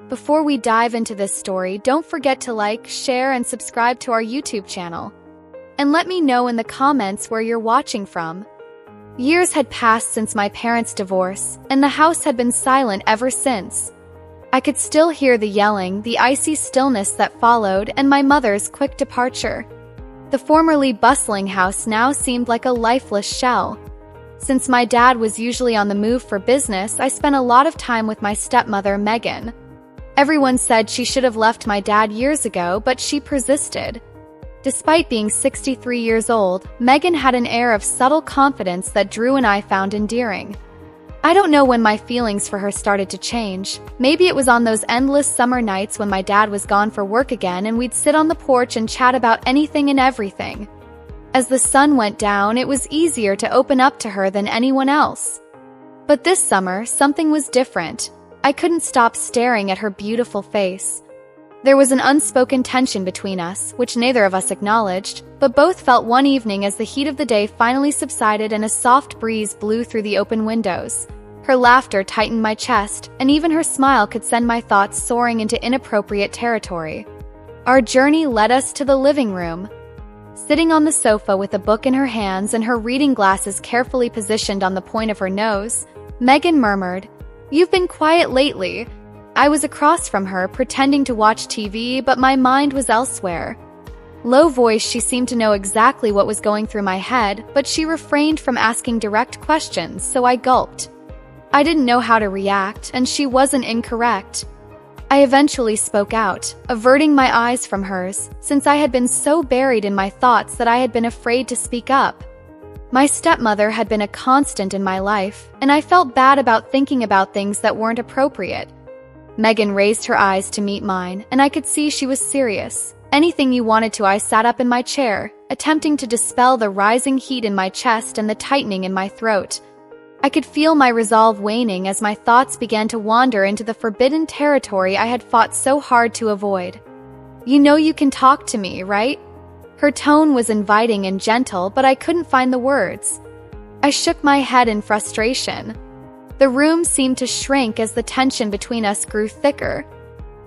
Before we dive into this story, don't forget to like, share, and subscribe to our YouTube channel. And let me know in the comments where you're watching from. Years had passed since my parents' divorce, and the house had been silent ever since. I could still hear the yelling, the icy stillness that followed, and my mother's quick departure. The formerly bustling house now seemed like a lifeless shell. Since my dad was usually on the move for business, I spent a lot of time with my stepmother, Megan. Everyone said she should have left my dad years ago, but she persisted. Despite being 63 years old, Megan had an air of subtle confidence that Drew and I found endearing. I don't know when my feelings for her started to change. Maybe it was on those endless summer nights when my dad was gone for work again and we'd sit on the porch and chat about anything and everything. As the sun went down, it was easier to open up to her than anyone else. But this summer, something was different. I couldn't stop staring at her beautiful face. There was an unspoken tension between us, which neither of us acknowledged, but both felt one evening as the heat of the day finally subsided and a soft breeze blew through the open windows. Her laughter tightened my chest, and even her smile could send my thoughts soaring into inappropriate territory. Our journey led us to the living room. Sitting on the sofa with a book in her hands and her reading glasses carefully positioned on the point of her nose, Megan murmured, "You've been quiet lately." I was across from her, pretending to watch TV, but my mind was elsewhere. Low voice, she seemed to know exactly what was going through my head, but she refrained from asking direct questions, so I gulped. I didn't know how to react, and she wasn't incorrect. I eventually spoke out, averting my eyes from hers, since I had been so buried in my thoughts that I had been afraid to speak up. My stepmother had been a constant in my life, and I felt bad about thinking about things that weren't appropriate. Megan raised her eyes to meet mine, and I could see she was serious. "Anything you wanted to." I sat up in my chair, attempting to dispel the rising heat in my chest and the tightening in my throat. I could feel my resolve waning as my thoughts began to wander into the forbidden territory I had fought so hard to avoid. "You know you can talk to me, right?" Her tone was inviting and gentle, but I couldn't find the words. I shook my head in frustration. The room seemed to shrink as the tension between us grew thicker.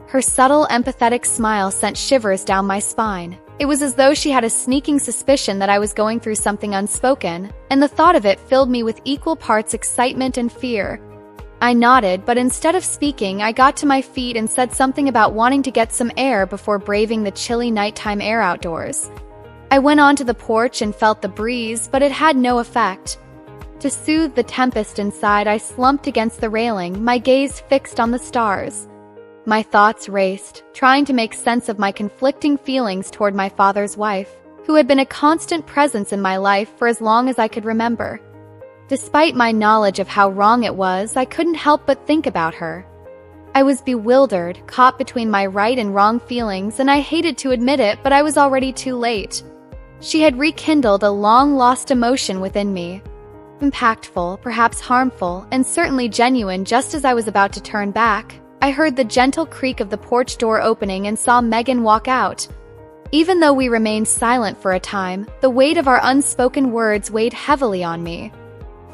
Her subtle, empathetic smile sent shivers down my spine. It was as though she had a sneaking suspicion that I was going through something unspoken, and the thought of it filled me with equal parts excitement and fear. I nodded, but instead of speaking, I got to my feet and said something about wanting to get some air before braving the chilly nighttime air outdoors. I went onto the porch and felt the breeze, but it had no effect. To soothe the tempest inside, I slumped against the railing, my gaze fixed on the stars. My thoughts raced, trying to make sense of my conflicting feelings toward my father's wife, who had been a constant presence in my life for as long as I could remember. Despite my knowledge of how wrong it was, I couldn't help but think about her. I was bewildered, caught between my right and wrong feelings, and I hated to admit it, but I was already too late. She had rekindled a long-lost emotion within me. Impactful, perhaps harmful, and certainly genuine. Just as I was about to turn back, I heard the gentle creak of the porch door opening and saw Megan walk out. Even though we remained silent for a time, the weight of our unspoken words weighed heavily on me.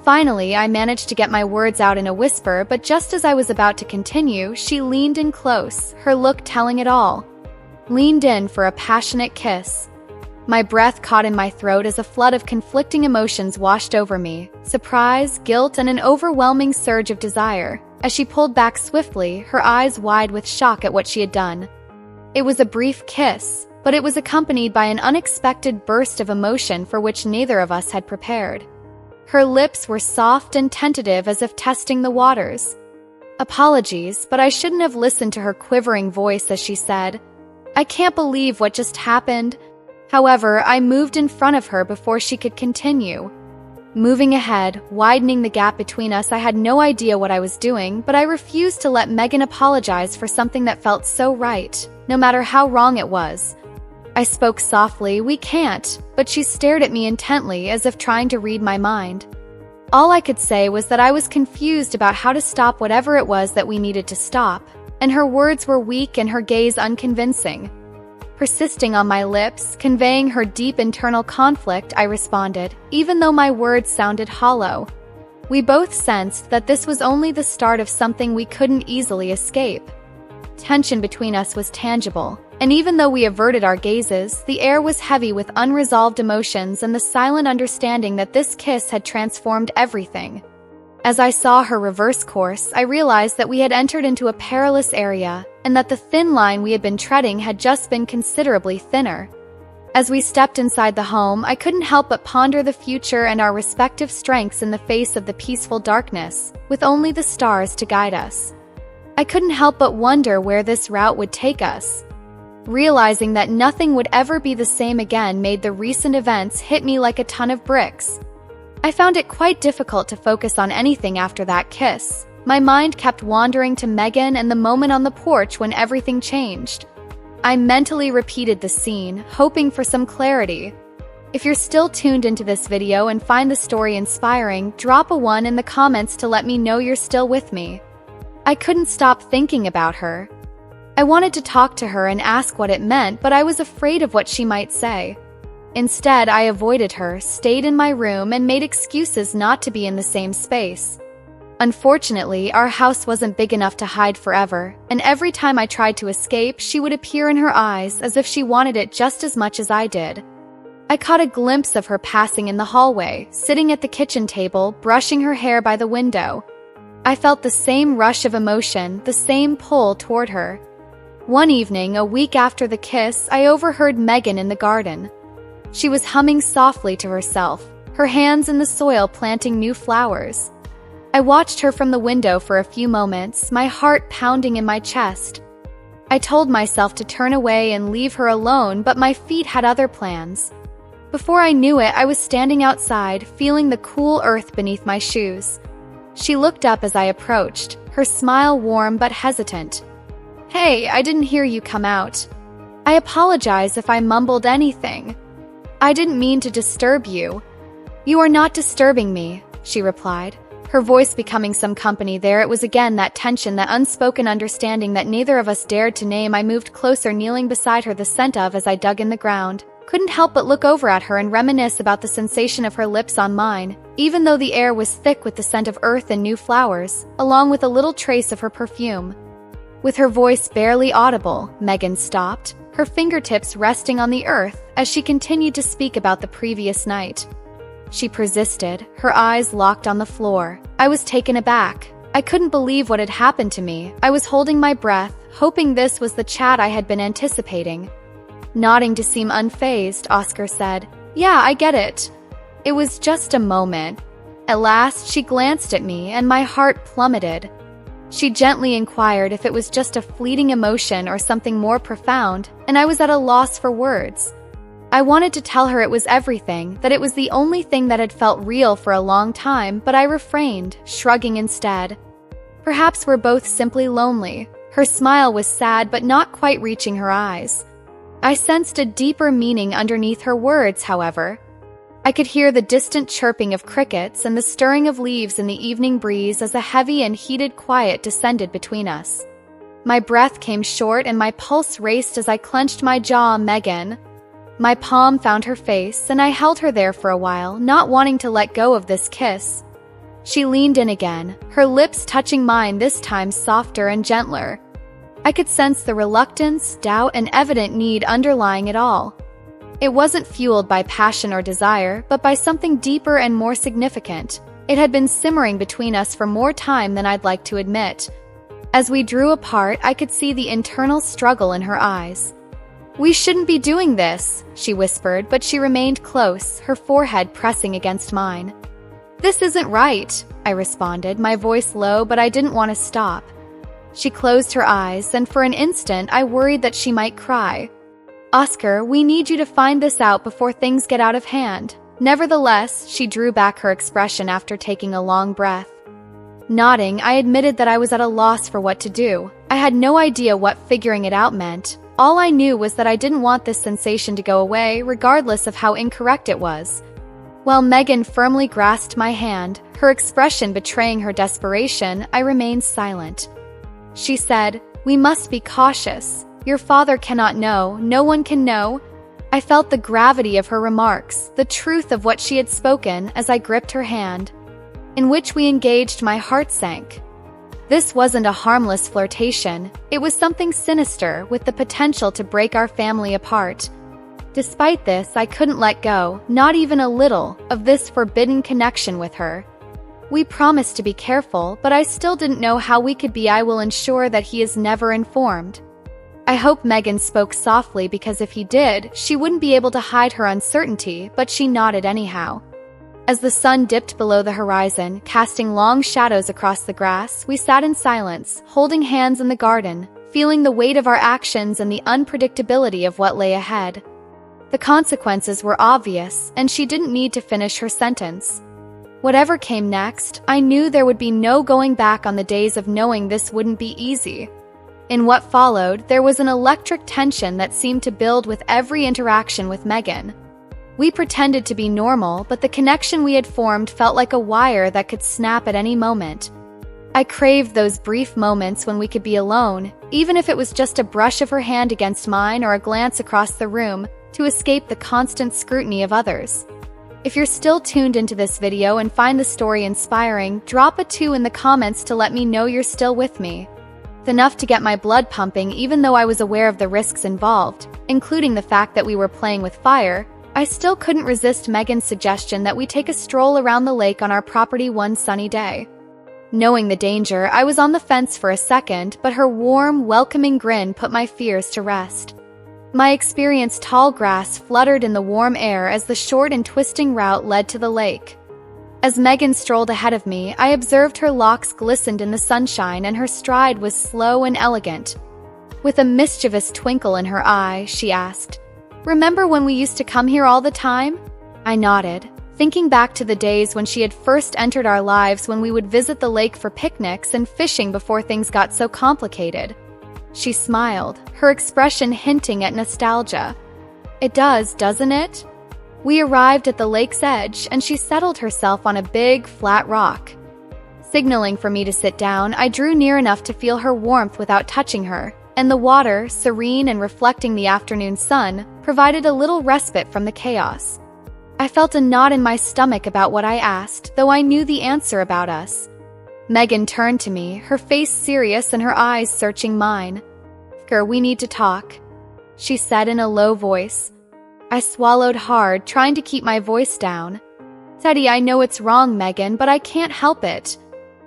Finally, I managed to get my words out in a whisper, but just as I was about to continue, she leaned in close, her look telling it all. Leaned in for a passionate kiss. My breath caught in my throat as a flood of conflicting emotions washed over me, surprise, guilt, and an overwhelming surge of desire. As she pulled back swiftly, her eyes wide with shock at what she had done. It was a brief kiss, but it was accompanied by an unexpected burst of emotion for which neither of us had prepared. Her lips were soft and tentative as if testing the waters. Apologies, but I shouldn't have listened to her quivering voice as she said, "I can't believe what just happened." However, I moved in front of her before she could continue. Moving ahead, widening the gap between us, I had no idea what I was doing, but I refused to let Megan apologize for something that felt so right, no matter how wrong it was. I spoke softly, "We can't," but she stared at me intently as if trying to read my mind. All I could say was that I was confused about how to stop whatever it was that we needed to stop, and her words were weak and her gaze unconvincing. Persisting on my lips, conveying her deep internal conflict, I responded, even though my words sounded hollow. We both sensed that this was only the start of something we couldn't easily escape. tension between us was tangible, and even though we averted our gazes, the air was heavy with unresolved emotions and the silent understanding that this kiss had transformed everything. As I saw her reverse course, I realized that we had entered into a perilous area, and that the thin line we had been treading had just been considerably thinner. As we stepped inside the home, I couldn't help but ponder the future and our respective strengths in the face of the peaceful darkness, with only the stars to guide us. I couldn't help but wonder where this route would take us. Realizing that nothing would ever be the same again made the recent events hit me like a ton of bricks. I found it quite difficult to focus on anything after that kiss. My mind kept wandering to Megan and the moment on the porch when everything changed. I mentally repeated the scene, hoping for some clarity. If you're still tuned into this video and find the story inspiring, drop a 1 in the comments to let me know you're still with me. I couldn't stop thinking about her. I wanted to talk to her and ask what it meant, but I was afraid of what she might say. Instead, I avoided her, stayed in my room, and made excuses not to be in the same space. Unfortunately, our house wasn't big enough to hide forever, and every time I tried to escape, she would appear in her eyes as if she wanted it just as much as I did. I caught a glimpse of her passing in the hallway, sitting at the kitchen table, brushing her hair by the window. I felt the same rush of emotion, the same pull toward her. One evening, a week after the kiss, I overheard Megan in the garden. She was humming softly to herself, her hands in the soil planting new flowers. I watched her from the window for a few moments, my heart pounding in my chest. I told myself to turn away and leave her alone, but my feet had other plans. Before I knew it, I was standing outside, feeling the cool earth beneath my shoes. She looked up as I approached, her smile warm but hesitant. "Hey, I didn't hear you come out." I apologize if I mumbled anything. "I didn't mean to disturb you." "You are not disturbing me," she replied, her voice becoming some company there. It was again that tension, that unspoken understanding that neither of us dared to name. I moved closer, kneeling beside her, the scent of as I dug in the ground. Couldn't help but look over at her and reminisce about the sensation of her lips on mine, even though the air was thick with the scent of earth and new flowers, along with a little trace of her perfume. With her voice barely audible, Megan stopped, her fingertips resting on the earth as she continued to speak about the previous night. She persisted, her eyes locked on the floor. I was taken aback. I couldn't believe what had happened to me. I was holding my breath, hoping this was the chat I had been anticipating. Nodding to seem unfazed, Oscar said, "Yeah, I get it. It was just a moment." At last, she glanced at me, and my heart plummeted. She gently inquired if it was just a fleeting emotion or something more profound, and I was at a loss for words. I wanted to tell her it was everything, that it was the only thing that had felt real for a long time, but I refrained, shrugging instead. Perhaps we're both simply lonely. Her smile was sad but not quite reaching her eyes. I sensed a deeper meaning underneath her words, however. I could hear the distant chirping of crickets and the stirring of leaves in the evening breeze as a heavy and heated quiet descended between us. My breath came short and my pulse raced as I clenched my jaw. "Megan." My palm found her face, and I held her there for a while, not wanting to let go of this kiss. She leaned in again, her lips touching mine, this time softer and gentler. I could sense the reluctance, doubt, and evident need underlying it all. It wasn't fueled by passion or desire, but by something deeper and more significant. It had been simmering between us for more time than I'd like to admit. As we drew apart, I could see the internal struggle in her eyes. "We shouldn't be doing this," she whispered, but she remained close, her forehead pressing against mine. "This isn't right," I responded, my voice low, but I didn't want to stop. She closed her eyes, and for an instant I worried that she might cry. "Oscar, we need you to find this out before things get out of hand." Nevertheless, she drew back her expression after taking a long breath. Nodding, I admitted that I was at a loss for what to do. I had no idea what figuring it out meant. All I knew was that I didn't want this sensation to go away, regardless of how incorrect it was. While Megan firmly grasped my hand, her expression betraying her desperation, I remained silent. She said, "We must be cautious. Your father cannot know, no one can know." I felt the gravity of her remarks, the truth of what she had spoken as I gripped her hand. In which we engaged, my heart sank. This wasn't a harmless flirtation, it was something sinister with the potential to break our family apart. Despite this, I couldn't let go, not even a little, of this forbidden connection with her. We promised to be careful, but I still didn't know how we could be. I will ensure that he is never informed. I hope Megan spoke softly because if he did, she wouldn't be able to hide her uncertainty, but she nodded anyhow. As the sun dipped below the horizon, casting long shadows across the grass, we sat in silence, holding hands in the garden, feeling the weight of our actions and the unpredictability of what lay ahead. The consequences were obvious, and she didn't need to finish her sentence. Whatever came next, I knew there would be no going back on the days of knowing this wouldn't be easy. In what followed, there was an electric tension that seemed to build with every interaction with Megan. We pretended to be normal, but the connection we had formed felt like a wire that could snap at any moment. I craved those brief moments when we could be alone, even if it was just a brush of her hand against mine or a glance across the room, to escape the constant scrutiny of others. If you're still tuned into this video and find the story inspiring, drop a 2 in the comments to let me know you're still with me. Enough to get my blood pumping even though I was aware of the risks involved, including the fact that we were playing with fire. I still couldn't resist Megan's suggestion that we take a stroll around the lake on our property one sunny day. Knowing the danger, I was on the fence for a second, but her warm, welcoming grin put my fears to rest. My experienced tall grass fluttered in the warm air as the short and twisting route led to the lake. As Megan strolled ahead of me, I observed her locks glistened in the sunshine and her stride was slow and elegant. With a mischievous twinkle in her eye, she asked, "Remember when we used to come here all the time?" I nodded, thinking back to the days when she had first entered our lives, when we would visit the lake for picnics and fishing before things got so complicated. She smiled, her expression hinting at nostalgia. "It does, doesn't it?" We arrived at the lake's edge, and she settled herself on a big, flat rock. Signaling for me to sit down, I drew near enough to feel her warmth without touching her, and the water, serene and reflecting the afternoon sun, provided a little respite from the chaos. I felt a knot in my stomach about what I asked, though I knew the answer about us. Megan turned to me, her face serious and her eyes searching mine. "We need to talk," she said in a low voice. I swallowed hard, trying to keep my voice down. "Teddy, I know it's wrong, Megan, but I can't help it.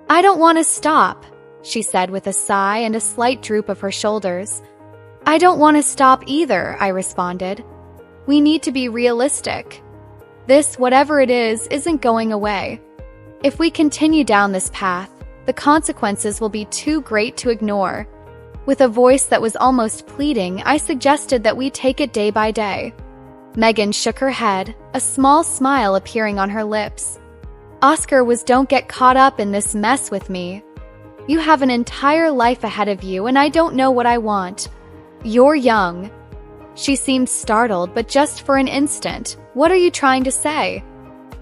I don't want to stop," she said with a sigh and a slight droop of her shoulders. "I don't want to stop either," I responded. "We need to be realistic. This, whatever it is, isn't going away. If we continue down this path, the consequences will be too great to ignore." With a voice that was almost pleading, I suggested that we take it day by day. Megan shook her head, a small smile appearing on her lips. Oscar was, "Don't get caught up in this mess with me. You have an entire life ahead of you and I don't know what I want. You're young." She seemed startled, but just for an instant. "What are you trying to say?"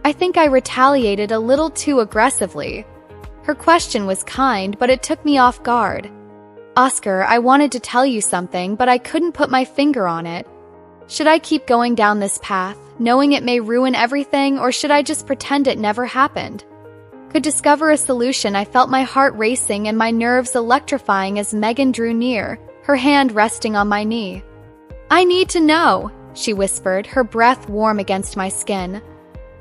I think I retaliated a little too aggressively. Her question was kind, but it took me off guard. "Oscar, I wanted to tell you something, but I couldn't put my finger on it. Should I keep going down this path, knowing it may ruin everything, or should I just pretend it never happened?" Could discover a solution. I felt my heart racing and my nerves electrifying as Megan drew near, her hand resting on my knee. "I need to know," she whispered, her breath warm against my skin.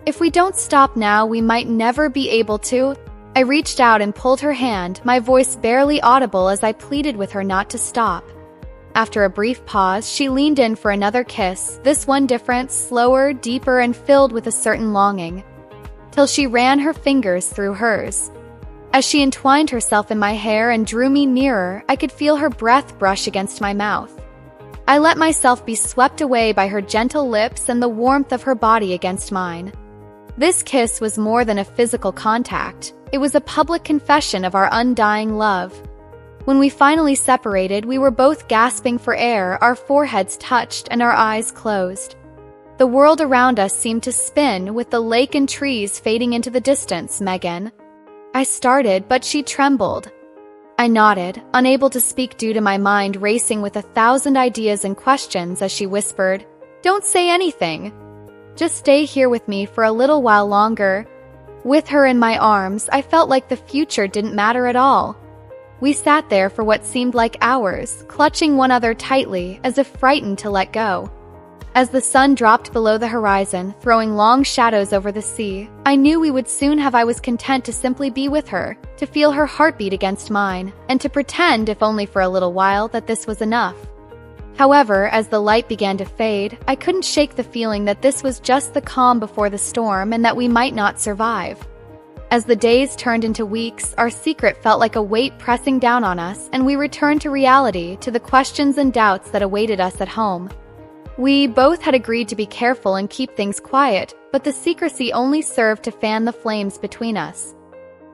"If we don't stop now, we might never be able to." I reached out and pulled her hand, my voice barely audible as I pleaded with her not to stop. After a brief pause, she leaned in for another kiss, this one different, slower, deeper, and filled with a certain longing. Till she ran her fingers through hers. As she entwined herself in my hair and drew me nearer, I could feel her breath brush against my mouth. I let myself be swept away by her gentle lips and the warmth of her body against mine. This kiss was more than a physical contact. It was a public confession of our undying love. When we finally separated, we were both gasping for air, our foreheads touched and our eyes closed. The world around us seemed to spin, with the lake and trees fading into the distance. "Megan," I started, but she trembled. I nodded, unable to speak due to my mind racing with 1,000 ideas and questions as she whispered, "Don't say anything. Just stay here with me for a little while longer." With her in my arms, I felt like the future didn't matter at all. We sat there for what seemed like hours, clutching one another tightly, as if frightened to let go. As the sun dropped below the horizon, throwing long shadows over the sea, I knew we would soon have. I was content to simply be with her, to feel her heartbeat against mine, and to pretend, if only for a little while, that this was enough. However, as the light began to fade, I couldn't shake the feeling that this was just the calm before the storm and that we might not survive. As the days turned into weeks, our secret felt like a weight pressing down on us, and we returned to reality, to the questions and doubts that awaited us at home. We both had agreed to be careful and keep things quiet, but the secrecy only served to fan the flames between us.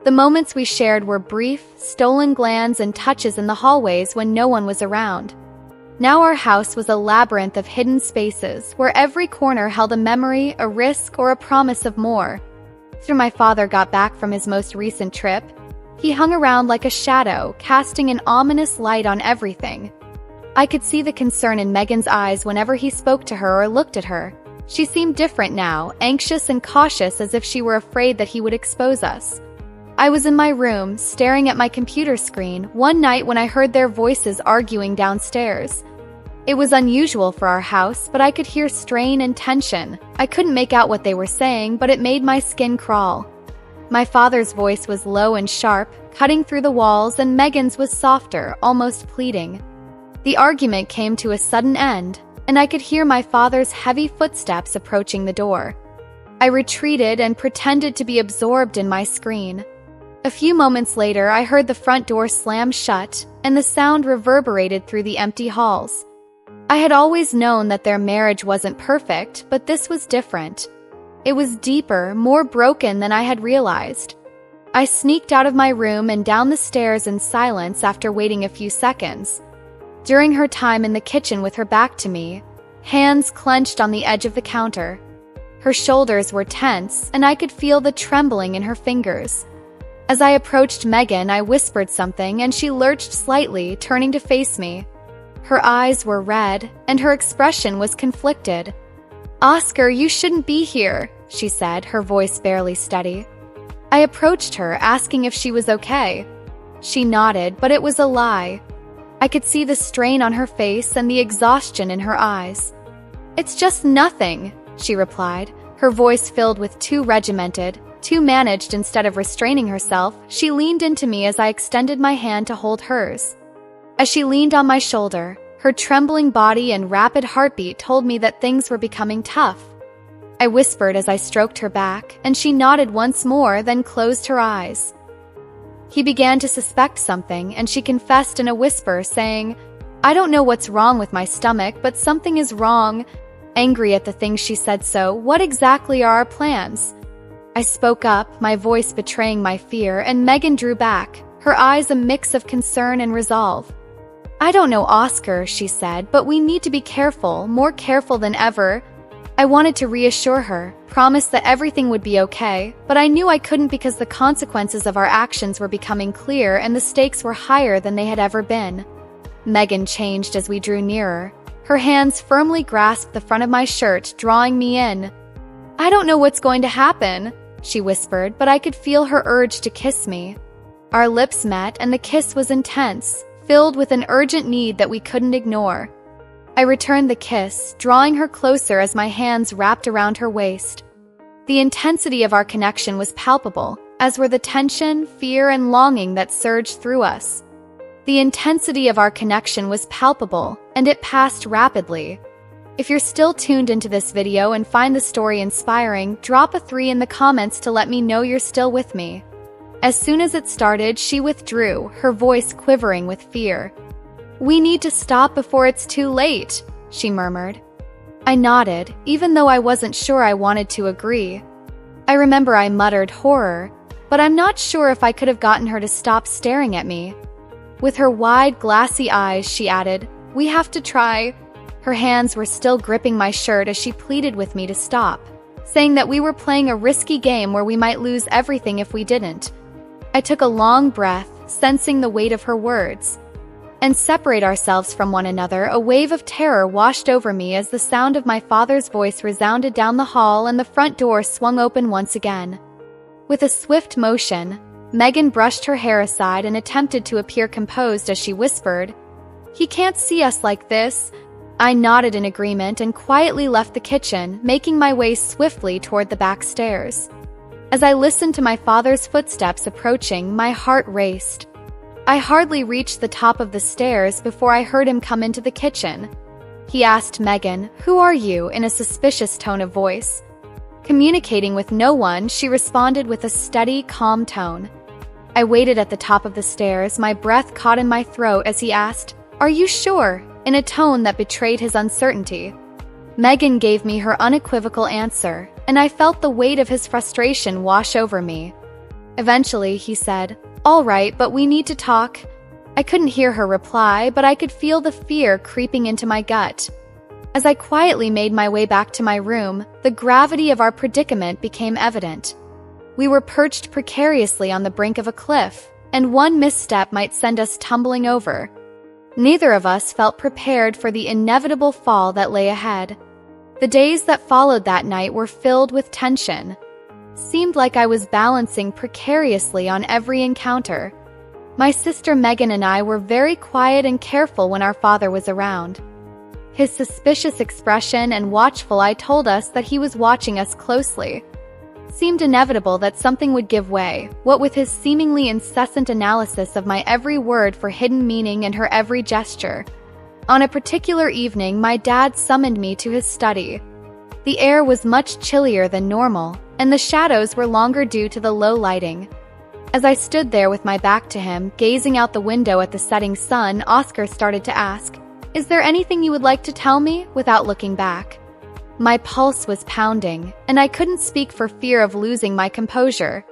The moments we shared were brief, stolen glances and touches in the hallways when no one was around. Now our house was a labyrinth of hidden spaces, where every corner held a memory, a risk, or a promise of more. After my father got back from his most recent trip, he hung around like a shadow, casting an ominous light on everything. I could see the concern in Megan's eyes whenever he spoke to her or looked at her. She seemed different now, anxious and cautious, as if she were afraid that he would expose us. I was in my room, staring at my computer screen, one night when I heard their voices arguing downstairs. It was unusual for our house, but I could hear strain and tension. I couldn't make out what they were saying, but it made my skin crawl. My father's voice was low and sharp, cutting through the walls, and Megan's was softer, almost pleading. The argument came to a sudden end, and I could hear my father's heavy footsteps approaching the door. I retreated and pretended to be absorbed in my screen. A few moments later, I heard the front door slam shut, and the sound reverberated through the empty halls. I had always known that their marriage wasn't perfect, but this was different. It was deeper, more broken than I had realized. I sneaked out of my room and down the stairs in silence after waiting a few seconds. During her time in the kitchen with her back to me, hands clenched on the edge of the counter. Her shoulders were tense, and I could feel the trembling in her fingers. As I approached Megan, I whispered something, and she lurched slightly, turning to face me. Her eyes were red, and her expression was conflicted. "Oscar, you shouldn't be here," she said, her voice barely steady. I approached her, asking if she was okay. She nodded, but it was a lie. I could see the strain on her face and the exhaustion in her eyes. "It's just nothing," she replied, her voice filled with too regimented, too managed. Instead of restraining herself, she leaned into me as I extended my hand to hold hers. As she leaned on my shoulder, her trembling body and rapid heartbeat told me that things were becoming tough. I whispered as I stroked her back, and she nodded once more, then closed her eyes. He began to suspect something, and she confessed in a whisper, saying, "I don't know what's wrong with my stomach, but something is wrong." Angry at the things she said, "So, what exactly are our plans?" I spoke up, my voice betraying my fear, and Megan drew back, her eyes a mix of concern and resolve. "I don't know, Oscar," she said, "but we need to be careful, more careful than ever." I wanted to reassure her, promise that everything would be okay, but I knew I couldn't because the consequences of our actions were becoming clear and the stakes were higher than they had ever been. Megan changed as we drew nearer. Her hands firmly grasped the front of my shirt, drawing me in. "I don't know what's going to happen," she whispered, but I could feel her urge to kiss me. Our lips met, and the kiss was intense, filled with an urgent need that we couldn't ignore. I returned the kiss, drawing her closer as my hands wrapped around her waist. The intensity of our connection was palpable, as were the tension, fear, and longing that surged through us. The intensity of our connection was palpable, and it passed rapidly. If you're still tuned into this video and find the story inspiring, drop a 3 in the comments to let me know you're still with me. As soon as it started, she withdrew, her voice quivering with fear. "We need to stop before it's too late," she murmured. I nodded, even though I wasn't sure I wanted to agree. I remember I muttered horror, but I'm not sure if I could have gotten her to stop staring at me. With her wide, glassy eyes, she added, "We have to try." Her hands were still gripping my shirt as she pleaded with me to stop, saying that we were playing a risky game where we might lose everything if we didn't. I took a long breath, sensing the weight of her words. And separate ourselves from one another, a wave of terror washed over me as the sound of my father's voice resounded down the hall and the front door swung open once again. With a swift motion, Megan brushed her hair aside and attempted to appear composed as she whispered, "He can't see us like this." I nodded in agreement and quietly left the kitchen, making my way swiftly toward the back stairs. As I listened to my father's footsteps approaching, my heart raced. I hardly reached the top of the stairs before I heard him come into the kitchen. He asked Megan, "Who are you?" in a suspicious tone of voice. Communicating with no one, she responded with a steady, calm tone. I waited at the top of the stairs, my breath caught in my throat as he asked, "Are you sure?" in a tone that betrayed his uncertainty. Megan gave me her unequivocal answer, and I felt the weight of his frustration wash over me. Eventually, he said, "All right, but we need to talk." I couldn't hear her reply, but I could feel the fear creeping into my gut. As I quietly made my way back to my room, the gravity of our predicament became evident. We were perched precariously on the brink of a cliff, and one misstep might send us tumbling over. Neither of us felt prepared for the inevitable fall that lay ahead. The days that followed that night were filled with tension. Seemed like I was balancing precariously on every encounter. My sister Megan and I were very quiet and careful when our father was around. His suspicious expression and watchful eye told us that he was watching us closely. Seemed inevitable that something would give way, what with his seemingly incessant analysis of my every word for hidden meaning and her every gesture. On a particular evening, my dad summoned me to his study. The air was much chillier than normal, and the shadows were longer due to the low lighting. As I stood there with my back to him, gazing out the window at the setting sun, Oscar started to ask, "Is there anything you would like to tell me?" without looking back. My pulse was pounding, and I couldn't speak for fear of losing my composure.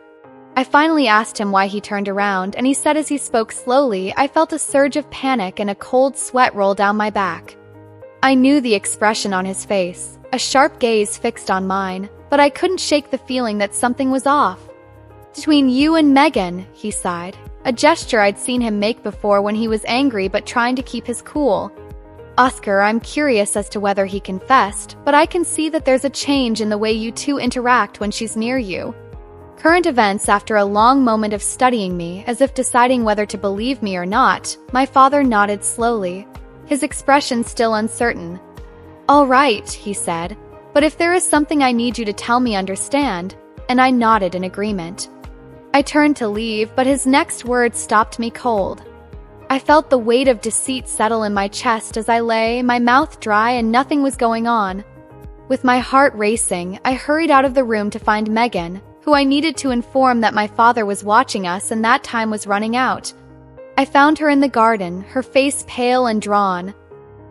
I finally asked him why he turned around, and he said as he spoke slowly, I felt a surge of panic and a cold sweat roll down my back. I knew the expression on his face, a sharp gaze fixed on mine, but I couldn't shake the feeling that something was off. "Between you and Megan," he sighed, a gesture I'd seen him make before when he was angry but trying to keep his cool. "Oscar, I'm curious as to whether he confessed, but I can see that there's a change in the way you two interact when she's near you." Current events. After a long moment of studying me, as if deciding whether to believe me or not, my father nodded slowly, his expression still uncertain. "All right," he said, "but if there is something I need you to tell me, understand," and I nodded in agreement. I turned to leave, but his next words stopped me cold. I felt the weight of deceit settle in my chest as I lay, my mouth dry and nothing was going on. With my heart racing, I hurried out of the room to find Megan, who I needed to inform that my father was watching us and that time was running out. I found her in the garden, her face pale and drawn.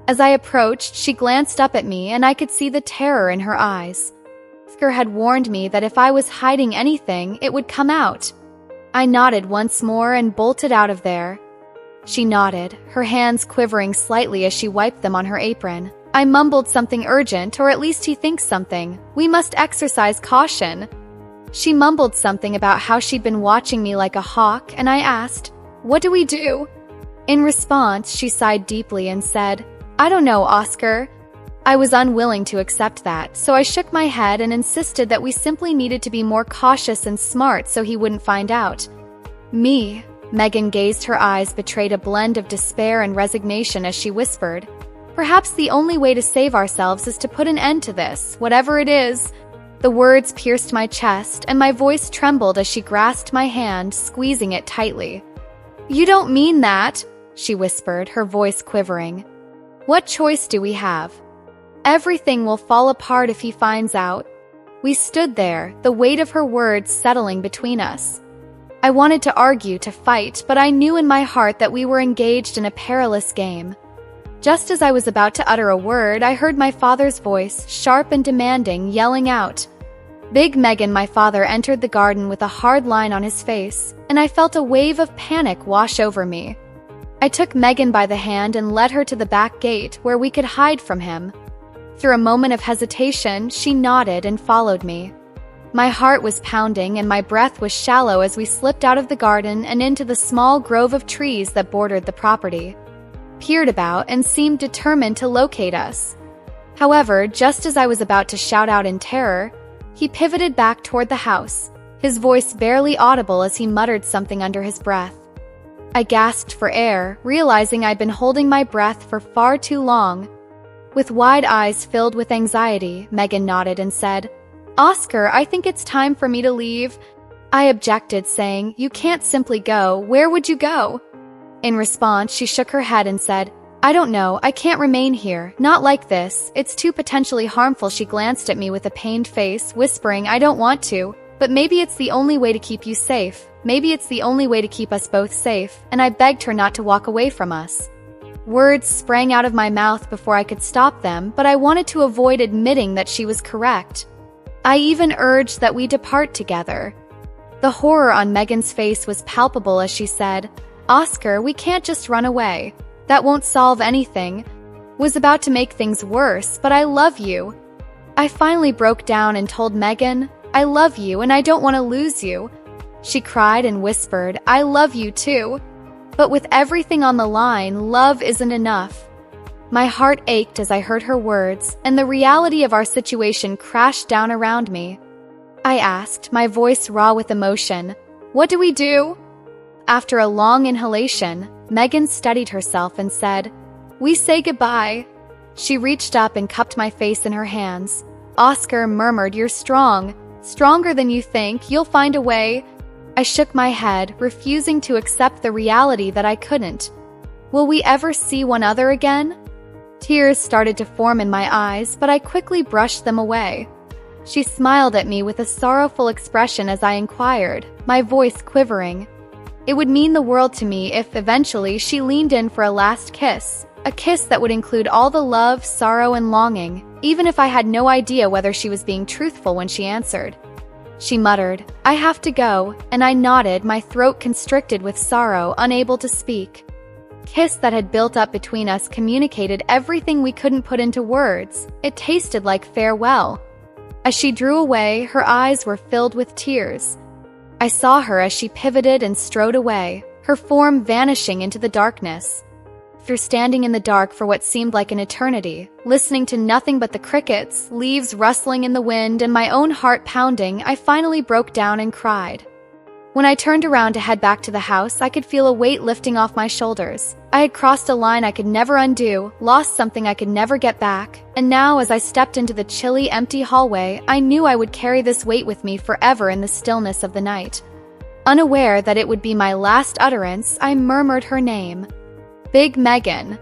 As I approached, she glanced up at me and I could see the terror in her eyes. Oscar had warned me that if I was hiding anything, it would come out. I nodded once more and bolted out of there. She nodded, her hands quivering slightly as she wiped them on her apron. I mumbled something urgent, or at least he thinks something. "We must exercise caution." She mumbled something about how she'd been watching me like a hawk, and I asked, "What do we do?" In response, she sighed deeply and said, "I don't know, Oscar." I was unwilling to accept that, so I shook my head and insisted that we simply needed to be more cautious and smart so he wouldn't find out. "Me?" Megan gazed, her eyes betrayed a blend of despair and resignation as she whispered, "Perhaps the only way to save ourselves is to put an end to this, whatever it is." The words pierced my chest, and my voice trembled as she grasped my hand, squeezing it tightly. "You don't mean that," she whispered, her voice quivering. "What choice do we have? Everything will fall apart if he finds out." We stood there, the weight of her words settling between us. I wanted to argue, to fight, but I knew in my heart that we were engaged in a perilous game. Just as I was about to utter a word, I heard my father's voice, sharp and demanding, yelling out. Big Megan, my father, entered the garden with a hard line on his face, and I felt a wave of panic wash over me. I took Megan by the hand and led her to the back gate where we could hide from him. Through a moment of hesitation, she nodded and followed me. My heart was pounding and my breath was shallow as we slipped out of the garden and into the small grove of trees that bordered the property. Peered about and seemed determined to locate us. However, just as I was about to shout out in terror, he pivoted back toward the house, his voice barely audible as he muttered something under his breath. I gasped for air, realizing I'd been holding my breath for far too long. With wide eyes filled with anxiety, Megan nodded and said, "Oscar, I think it's time for me to leave." I objected, saying, "You can't simply go. Where would you go?" In response, she shook her head and said, "I don't know. I can't remain here. Not like this. It's too potentially harmful." She glanced at me with a pained face, whispering, "I don't want to, but maybe it's the only way to keep you safe. Maybe it's the only way to keep us both safe," and I begged her not to walk away from us. Words sprang out of my mouth before I could stop them, but I wanted to avoid admitting that she was correct. I even urged that we depart together. The horror on Megan's face was palpable as she said, "Oscar, we can't just run away. That won't solve anything. Was about to make things worse, but I love you." I finally broke down and told Megan, "I love you and I don't want to lose you." She cried and whispered, "I love you too. But with everything on the line, love isn't enough." My heart ached as I heard her words, and the reality of our situation crashed down around me. I asked, my voice raw with emotion, "What do we do?" After a long inhalation, Megan steadied herself and said, "We say goodbye." She reached up and cupped my face in her hands. Oscar murmured, "You're strong. Stronger than you think. You'll find a way." I shook my head, refusing to accept the reality that I couldn't. Will we ever see one another again? Tears started to form in my eyes, but I quickly brushed them away. She smiled at me with a sorrowful expression as I inquired, my voice quivering. It would mean the world to me if, eventually, she leaned in for a last kiss, a kiss that would include all the love, sorrow, and longing, even if I had no idea whether she was being truthful when she answered. She muttered, "I have to go," and I nodded, my throat constricted with sorrow, unable to speak. Kiss that had built up between us communicated everything we couldn't put into words. It tasted like farewell. As she drew away, her eyes were filled with tears. I saw her as she pivoted and strode away, her form vanishing into the darkness. After standing in the dark for what seemed like an eternity, listening to nothing but the crickets, leaves rustling in the wind, and my own heart pounding, I finally broke down and cried. When I turned around to head back to the house, I could feel a weight lifting off my shoulders. I had crossed a line I could never undo, lost something I could never get back, and now as I stepped into the chilly, empty hallway, I knew I would carry this weight with me forever in the stillness of the night. Unaware that it would be my last utterance, I murmured her name. "Big Megan."